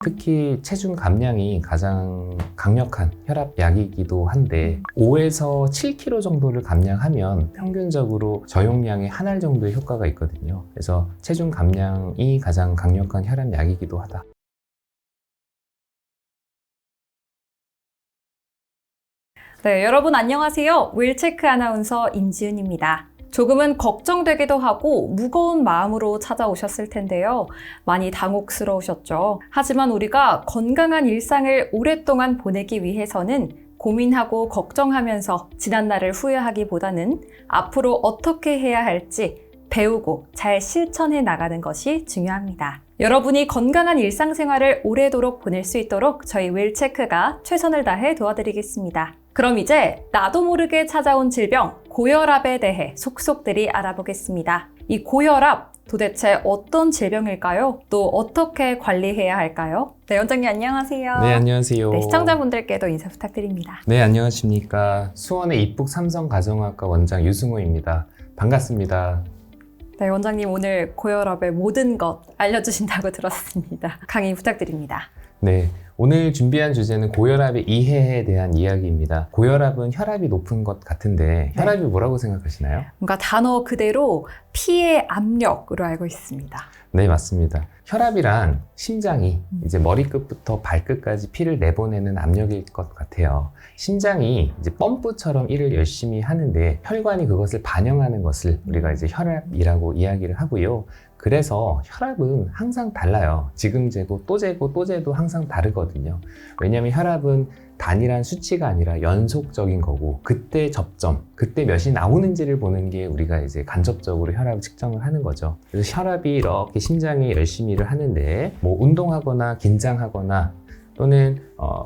특히 체중 감량이 가장 강력한 혈압약이기도 한데 5에서 7kg 정도를 감량하면 평균적으로 저용량의 한 알 정도의 효과가 있거든요. 그래서 체중 감량이 가장 강력한 혈압약이기도 하다. 네, 여러분 안녕하세요. 윌체크 아나운서 임지은입니다. 조금은 걱정되기도 하고 무거운 마음으로 찾아오셨을 텐데요. 많이 당혹스러우셨죠. 하지만 우리가 건강한 일상을 오랫동안 보내기 위해서는 고민하고 걱정하면서 지난날을 후회하기보다는 앞으로 어떻게 해야 할지 배우고 잘 실천해 나가는 것이 중요합니다. 여러분이 건강한 일상생활을 오래도록 보낼 수 있도록 저희 윌체크가 최선을 다해 도와드리겠습니다. 그럼 이제 나도 모르게 찾아온 질병, 고혈압에 대해 속속들이 알아보겠습니다. 이 고혈압, 도대체 어떤 질병일까요? 또 어떻게 관리해야 할까요? 네, 원장님 안녕하세요. 네, 안녕하세요. 네, 시청자분들께도 인사 부탁드립니다. 네, 안녕하십니까. 수원의 입북 삼성가정의학과 원장 유승호입니다. 반갑습니다. 네, 원장님 오늘 고혈압의 모든 것 알려주신다고 들었습니다. 강의 부탁드립니다. 네, 오늘 준비한 주제는 고혈압의 이해에 대한 이야기입니다. 고혈압은 혈압이 높은 것 같은데 혈압이 뭐라고 생각하시나요? 뭔가 단어 그대로 피의 압력으로 알고 있습니다. 네, 맞습니다. 혈압이란 심장이 이제 머리끝부터 발끝까지 피를 내보내는 압력일 것 같아요. 심장이 이제 펌프처럼 일을 열심히 하는데 혈관이 그것을 반영하는 것을 우리가 이제 혈압이라고 이야기를 하고요. 그래서 혈압은 항상 달라요. 지금 재고 또 재고 또 재도 항상 다르거든요. 왜냐하면 혈압은 단일한 수치가 아니라 연속적인 거고 그때 접점, 그때 몇이 나오는지를 보는 게 우리가 이제 간접적으로 혈압을 측정을 하는 거죠. 그래서 혈압이 이렇게 심장이 열심히 일을 하는데 뭐 운동하거나 긴장하거나 또는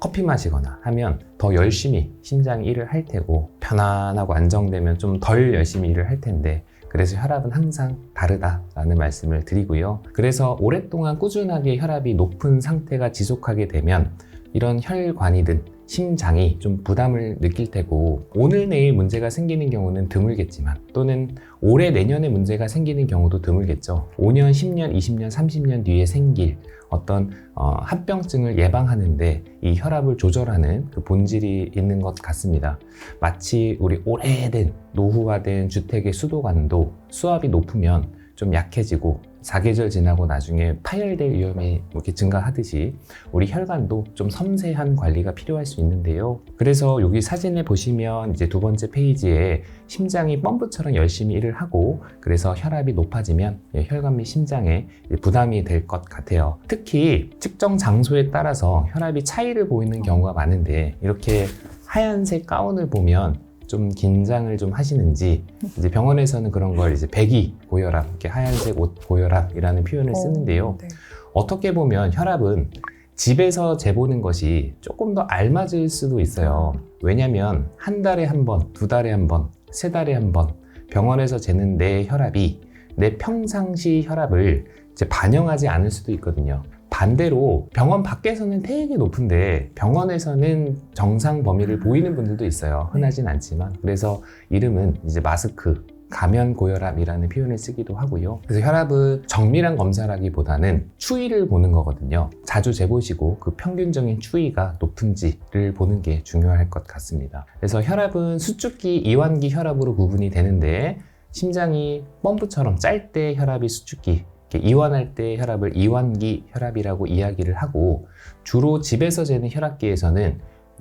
커피 마시거나 하면 더 열심히 심장이 일을 할 테고 편안하고 안정되면 좀 덜 열심히 일을 할 텐데 그래서 혈압은 항상 다르다라는 말씀을 드리고요. 그래서 오랫동안 꾸준하게 혈압이 높은 상태가 지속하게 되면 이런 혈관이든 심장이 좀 부담을 느낄 테고 오늘 내일 문제가 생기는 경우는 드물겠지만 또는 올해 내년에 문제가 생기는 경우도 드물겠죠. 5년, 10년, 20년, 30년 뒤에 생길 어떤 합병증을 예방하는데 이 혈압을 조절하는 그 본질이 있는 것 같습니다. 마치 우리 오래된 노후화된 주택의 수도관도 수압이 높으면 좀 약해지고 사계절 지나고 나중에 파열될 위험이 이렇게 증가하듯이 우리 혈관도 좀 섬세한 관리가 필요할 수 있는데요. 그래서 여기 사진을 보시면 이제 두 번째 페이지에 심장이 펌프처럼 열심히 일을 하고 그래서 혈압이 높아지면 혈관 및 심장에 부담이 될 것 같아요. 특히 측정 장소에 따라서 혈압이 차이를 보이는 경우가 많은데 이렇게 하얀색 가운을 보면 좀 긴장을 좀 하시는지 이제 병원에서는 그런 걸 이제 배기 고혈압, 이렇게 하얀색 옷 고혈압이라는 표현을 쓰는데요. 네. 어떻게 보면 혈압은 집에서 재보는 것이 조금 더 알맞을 수도 있어요. 왜냐면 한 달에 한 번, 두 달에 한 번, 세 달에 한 번 병원에서 재는 내 혈압이 내 평상시 혈압을 이제 반영하지 않을 수도 있거든요. 반대로 병원 밖에서는 되게 높은데 병원에서는 정상 범위를 보이는 분들도 있어요. 흔하진 않지만. 그래서 이름은 이제 마스크, 가면 고혈압이라는 표현을 쓰기도 하고요. 그래서 혈압은 정밀한 검사라기보다는 추이를 보는 거거든요. 자주 재보시고 그 평균적인 추이가 높은지를 보는 게 중요할 것 같습니다. 그래서 혈압은 수축기, 이완기 혈압으로 구분이 되는데 심장이 펌프처럼 짤 때 혈압이 수축기, 이완할 때 혈압을 이완기 혈압이라고 이야기를 하고 주로 집에서 재는 혈압계에서는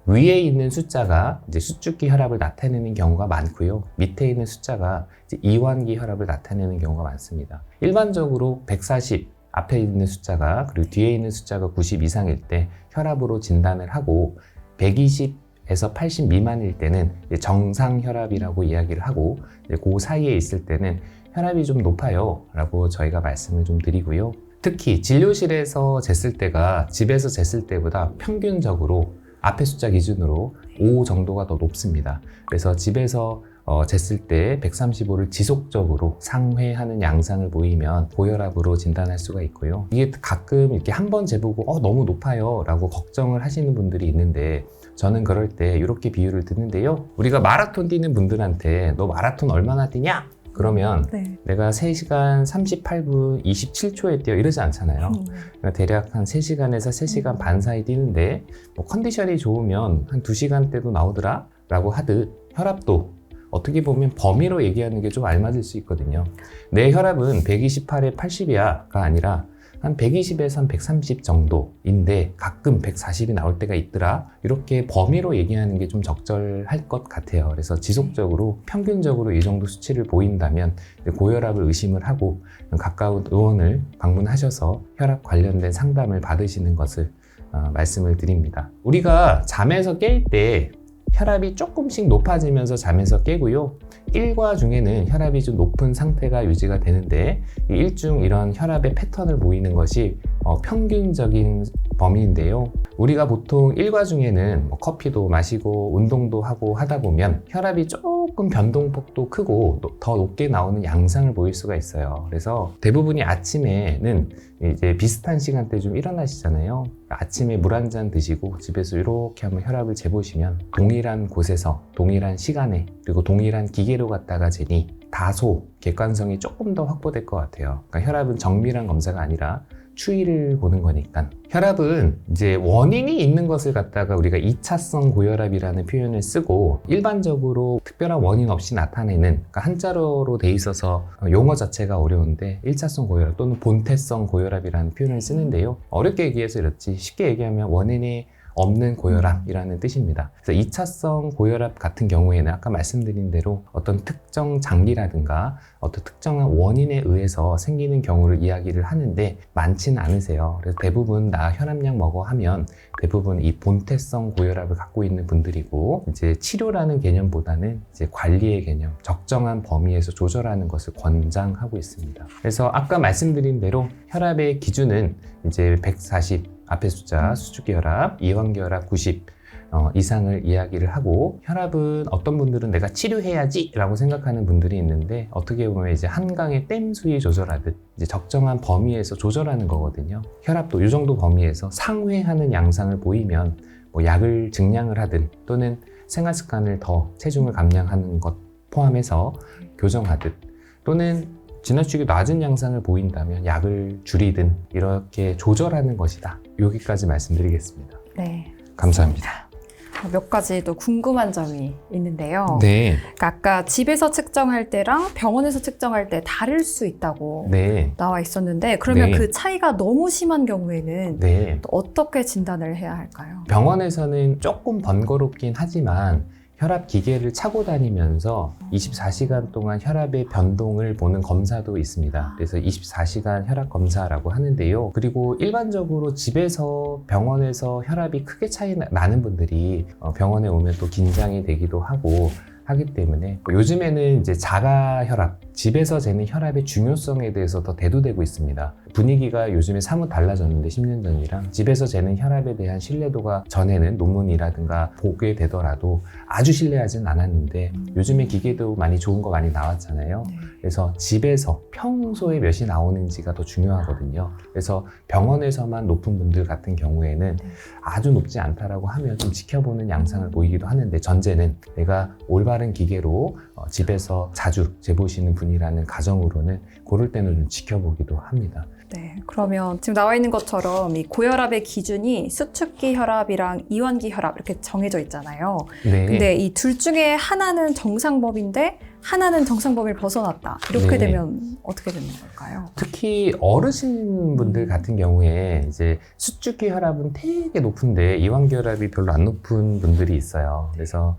위에 있는 숫자가 이제 수축기 혈압을 나타내는 경우가 많고요. 밑에 있는 숫자가 이제 이완기 혈압을 나타내는 경우가 많습니다. 일반적으로 140 앞에 있는 숫자가 그리고 뒤에 있는 숫자가 90 이상일 때 혈압으로 진단을 하고 120에서 80 미만일 때는 정상 혈압이라고 이야기를 하고 그 사이에 있을 때는 혈압이 좀 높아요 라고 저희가 말씀을 좀 드리고요. 특히 진료실에서 쟀을 때가 집에서 쟀을 때보다 평균적으로 앞에 숫자 기준으로 5 정도가 더 높습니다. 그래서 집에서 쟀을 때 135를 지속적으로 상회하는 양상을 보이면 고혈압으로 진단할 수가 있고요. 이게 가끔 이렇게 한번 재보고 너무 높아요 라고 걱정을 하시는 분들이 있는데 저는 그럴 때 이렇게 비유를 드는데요. 우리가 마라톤 뛰는 분들한테 너 마라톤 얼마나 뛰냐? 그러면 네. 내가 3시간 38분 27초에 뛰어 이러지 않잖아요. 그러니까 대략 한 3시간에서 3시간 반 사이 뛰는데 뭐 컨디션이 좋으면 한 2시간대도 나오더라 라고 하듯 혈압도 어떻게 보면 범위로 얘기하는 게 좀 알맞을 수 있거든요. 내 혈압은 128에 80이야가 아니라 한 120에서 한 130 정도인데 가끔 140이 나올 때가 있더라. 이렇게 범위로 얘기하는 게 좀 적절할 것 같아요. 그래서 지속적으로 평균적으로 이 정도 수치를 보인다면 고혈압을 의심을 하고 가까운 의원을 방문하셔서 혈압 관련된 상담을 받으시는 것을 말씀을 드립니다. 우리가 잠에서 깰 때 혈압이 조금씩 높아지면서 잠에서 깨고요. 일과 중에는 혈압이 좀 높은 상태가 유지가 되는데 이 일중 이런 혈압의 패턴을 보이는 것이 평균적인 범위인데요. 우리가 보통 일과 중에는 뭐 커피도 마시고 운동도 하고 하다 보면 혈압이 조금 변동폭도 크고 더 높게 나오는 양상을 보일 수가 있어요. 그래서 대부분이 아침에는 이제 비슷한 시간대에 좀 일어나시잖아요. 아침에 물 한 잔 드시고 집에서 이렇게 한번 혈압을 재보시면 동일한 곳에서 동일한 시간에 그리고 동일한 기계로 갖다가 재니 다소 객관성이 조금 더 확보될 것 같아요. 그러니까 혈압은 정밀한 검사가 아니라 추이를 보는 거니까. 혈압은 이제 원인이 있는 것을 갖다가 우리가 2차성 고혈압이라는 표현을 쓰고 일반적으로 특별한 원인 없이 나타내는, 그러니까 한자로로 돼 있어서 용어 자체가 어려운데 1차성 고혈압 또는 본태성 고혈압이라는 표현을 쓰는데요. 어렵게 얘기해서 이렇지 쉽게 얘기하면 원인이 없는 고혈압이라는 뜻입니다. 그래서 2차성 고혈압 같은 경우에는 아까 말씀드린 대로 어떤 특정 장기라든가 어떤 특정한 원인에 의해서 생기는 경우를 이야기를 하는데 많지는 않으세요. 그래서 대부분 나 혈압약 먹어 하면 대부분 이 본태성 고혈압을 갖고 있는 분들이고, 이제 치료라는 개념보다는 이제 관리의 개념, 적정한 범위에서 조절하는 것을 권장하고 있습니다. 그래서 아까 말씀드린 대로 혈압의 기준은 이제 140 앞에 숫자 수축기 혈압, 이완기 혈압 90 이상을 이야기를 하고, 혈압은 어떤 분들은 내가 치료해야지 라고 생각하는 분들이 있는데 어떻게 보면 이제 한강의 댐수위 조절하듯 이제 적정한 범위에서 조절하는 거거든요. 혈압도 이 정도 범위에서 상회하는 양상을 보이면 뭐 약을 증량을 하든 또는 생활 습관을 더 체중을 감량하는 것 포함해서 교정하듯 또는 지나치게 낮은 양상을 보인다면 약을 줄이든 이렇게 조절하는 것이다. 여기까지 말씀드리겠습니다. 네. 감사합니다. 몇 가지 또 궁금한 점이 있는데요. 네. 그러니까 아까 집에서 측정할 때랑 병원에서 측정할 때 다를 수 있다고 네. 나와 있었는데, 그러면 네. 그 차이가 너무 심한 경우에는 네. 또 어떻게 진단을 해야 할까요? 병원에서는 조금 번거롭긴 하지만 혈압 기계를 차고 다니면서 24시간 동안 혈압의 변동을 보는 검사도 있습니다. 그래서 24시간 혈압 검사라고 하는데요. 그리고 일반적으로 집에서 병원에서 혈압이 크게 차이 나는 분들이 병원에 오면 또 긴장이 되기도 하기 때문에 요즘에는 이제 자가 혈압, 집에서 재는 혈압의 중요성에 대해서 더 대두되고 있습니다. 분위기가 요즘에 사뭇 달라졌는데 10년 전이랑 집에서 재는 혈압에 대한 신뢰도가 전에는 논문이라든가 보게 되더라도 아주 신뢰하진 않았는데 요즘에 기계도 많이 좋은 거 많이 나왔잖아요. 그래서 집에서 평소에 몇이 나오는지가 더 중요하거든요. 그래서 병원에서만 높은 분들 같은 경우에는 아주 높지 않다라고 하면 좀 지켜보는 양상을 보이기도 하는데, 전제는 내가 올바른 기계로 집에서 자주 재보시는 분이라는 가정으로는 그럴 때는 좀 지켜보기도 합니다. 네, 그러면 지금 나와 있는 것처럼 이 고혈압의 기준이 수축기 혈압이랑 이완기 혈압 이렇게 정해져 있잖아요. 네. 근데 이 둘 중에 하나는 정상범위인데 하나는 정상범위를 벗어났다. 이렇게 네. 되면 어떻게 되는 걸까요? 특히 어르신분들 같은 경우에 이제 수축기 혈압은 되게 높은데 이완기 혈압이 별로 안 높은 분들이 있어요. 그래서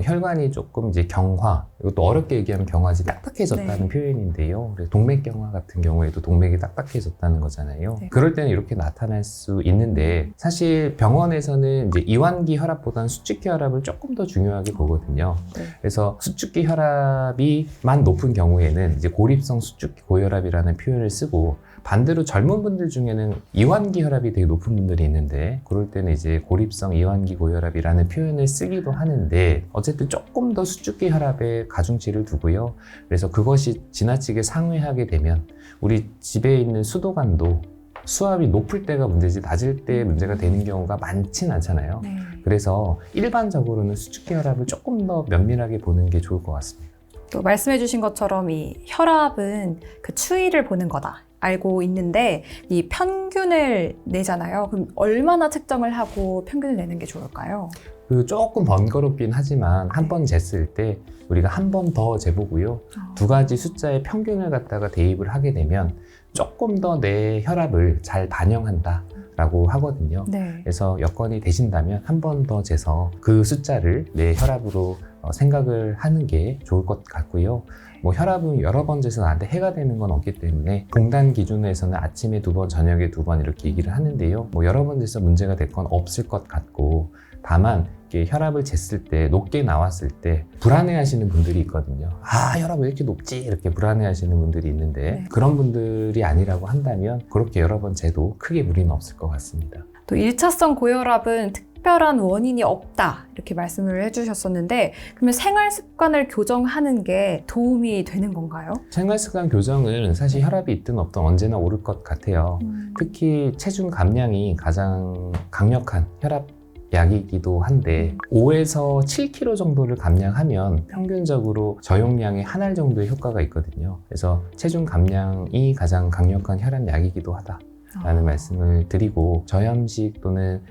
혈관이 조금 이제 경화, 이것도 어렵게 얘기하면 경화지 딱딱해졌다는 표현인데요. 그래서 동맥경화 같은 경우에도 동맥이 딱딱해졌다는 거잖아요. 네. 그럴 때는 이렇게 나타날 수 있는데, 사실 병원에서는 이제 이완기 혈압보다는 수축기 혈압을 조금 더 중요하게 보거든요. 네. 그래서 수축기 혈압이만 높은 경우에는 이제 고립성 수축기 고혈압이라는 표현을 쓰고, 반대로 젊은 분들 중에는 이완기 혈압이 되게 높은 분들이 있는데 그럴 때는 이제 고립성 이완기 고혈압이라는 표현을 쓰기도 하는데, 어쨌든 조금 더 수축기 혈압에 가중치를 두고요. 그래서 그것이 지나치게 상회하게 되면 우리 집에 있는 수도관도 수압이 높을 때가 문제지 낮을 때 문제가 되는 경우가 많진 않잖아요. 네. 그래서 일반적으로는 수축기 혈압을 조금 더 면밀하게 보는 게 좋을 것 같습니다. 또 말씀해주신 것처럼 이 혈압은 그 추이를 보는 거다. 알고 있는데 이 평균을 내잖아요. 그럼 얼마나 측정을 하고 평균을 내는 게 좋을까요? 그 조금 번거롭긴 하지만 한 번 쟀을 때 우리가 한 번 더 재보고요. 두 가지 숫자의 평균을 갖다가 대입을 하게 되면 조금 더 내 혈압을 잘 반영한다라고 하거든요. 네. 그래서 여건이 되신다면 한 번 더 재서 그 숫자를 내 혈압으로 생각을 하는 게 좋을 것 같고요. 뭐 혈압은 여러 번 재서 나한테 해가 되는 건 없기 때문에 공단 기준에서는 아침에 2번, 저녁에 2번 이렇게 얘기를 하는데요. 뭐 여러 번 재서 문제가 될 건 없을 것 같고, 다만 이렇게 혈압을 쟀을 때 높게 나왔을 때 불안해하시는 분들이 있거든요. 아, 혈압 왜 이렇게 높지? 이렇게 불안해하시는 분들이 있는데 네. 그런 분들이 아니라고 한다면 그렇게 여러 번 재도 크게 무리는 없을 것 같습니다. 또 1차성 고혈압은 특별한 원인이 없다 이렇게 말씀을 해주셨었는데 그러면 생활 습관을 교정하는 게 도움이 되는 건가요? 생활습관 교정은 사실 혈압이 있든 없든 언제나 오를 것 같아요. 특히 체중 감량이 가장 강력한 혈압 약이기도 한데 5에서 7kg 정도를 감량하면 평균적으로 저용량의 한 알 정도의 효과가 있거든요. 그래서 체중 감량이 가장 강력한 혈압 약이기도 하다라는 말씀을 드리고, 저염식 또는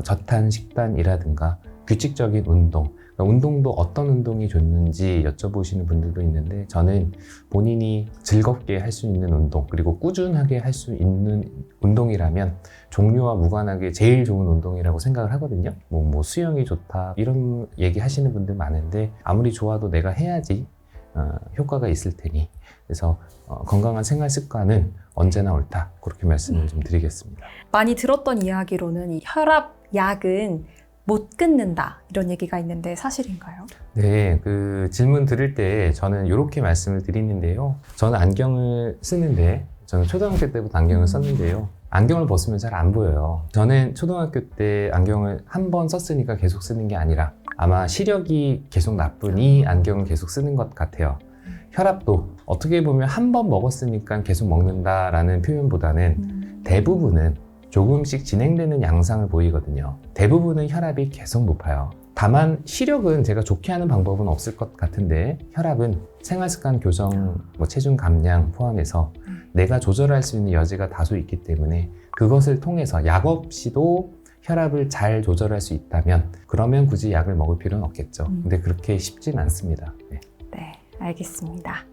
저탄 식단이라든가 규칙적인 운동, 운동도 어떤 운동이 좋는지 여쭤보시는 분들도 있는데 저는 본인이 즐겁게 할 수 있는 운동, 그리고 꾸준하게 할 수 있는 운동이라면 종류와 무관하게 제일 좋은 운동이라고 생각을 하거든요. 뭐 수영이 좋다 이런 얘기 하시는 분들 많은데 아무리 좋아도 내가 해야지 효과가 있을 테니, 그래서 건강한 생활 습관은 언제나 옳다, 그렇게 말씀을 좀 드리겠습니다. 많이 들었던 이야기로는 이 혈압 약은 못 끊는다 이런 얘기가 있는데 사실인가요? 네, 그 질문 드릴 때 저는 이렇게 말씀을 드리는데요. 저는 안경을 쓰는데, 저는 초등학교 때부터 안경을 썼는데요. 안경을 벗으면 잘 안 보여요. 저는 초등학교 때 안경을 한 번 썼으니까 계속 쓰는 게 아니라 아마 시력이 계속 나쁘니 안경을 계속 쓰는 것 같아요. 혈압도 어떻게 보면 한 번 먹었으니까 계속 먹는다라는 표현보다는 대부분은 조금씩 진행되는 양상을 보이거든요. 대부분은 혈압이 계속 높아요. 다만 시력은 제가 좋게 하는 방법은 없을 것 같은데, 혈압은 생활습관 교정, 체중 감량 포함해서 내가 조절할 수 있는 여지가 다소 있기 때문에 그것을 통해서 약 없이도 혈압을 잘 조절할 수 있다면 그러면 굳이 약을 먹을 필요는 없겠죠. 근데 그렇게 쉽진 않습니다. 네. 네, 알겠습니다.